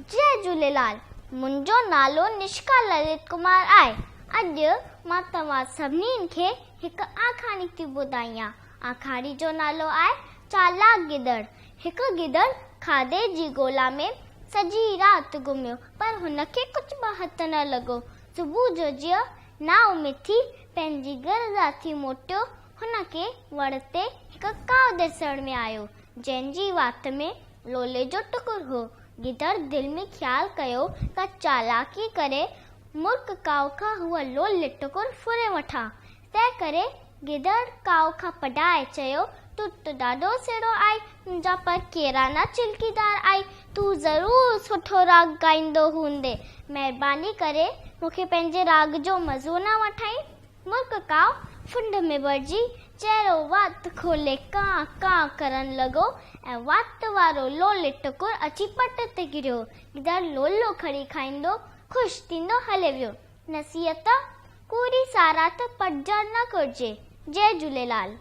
जय झूलेलाल। मुंहिंजो नालो निशिका ललित कुमार आहे। अॼु मां तव्हां सभिनीनि खे हिकु आखाणी थी ॿुधायां। आखाणी जो नालो आहे चालाक गिदड़। हिकु गिदड़ खाधे जी ॻोल्हा में सॼी राति घुमियो, पर हुनखे कुझु बि हथ न लॻो। सुबुह जो जीअं नाउमीद थी पंहिंजी घर राति मोटियो, हुनखे वण ते हिकु काव ॾिसण में आयो, जंहिंजी वात में लोले जो टुकुर हो। गिदड़ दिलि में ख़्यालु कयो त चालाकी करे मुर्ख काव खां हूअ लोले टुकुर फुरे वठां। तंहिं करे गिदड़ काव खां पढ़ाए चयो, तूं त ॾाढो सुहिणो आई, तुंहिंजा पर कहिड़ा न चिल्कीदार आई। तूं ज़रूरु सुठो राग ॻाईंदो हूंदे। महिरबानी करे मूंखे पंहिंजे राग जो मज़ो न वठाई। मुर्ख काव फुंड में भरिजी चहिरो वात खोले कां कां करण लॻो ऐं वात वारो लोले टुकुर अची पट ते किरियो। गिदड़ लोलो खणी खाईंदो ख़ुशि थींदो हले वियो। नसीहत, कूड़ी सारात पटजणु न घुरिजे। जय झूलेलाल।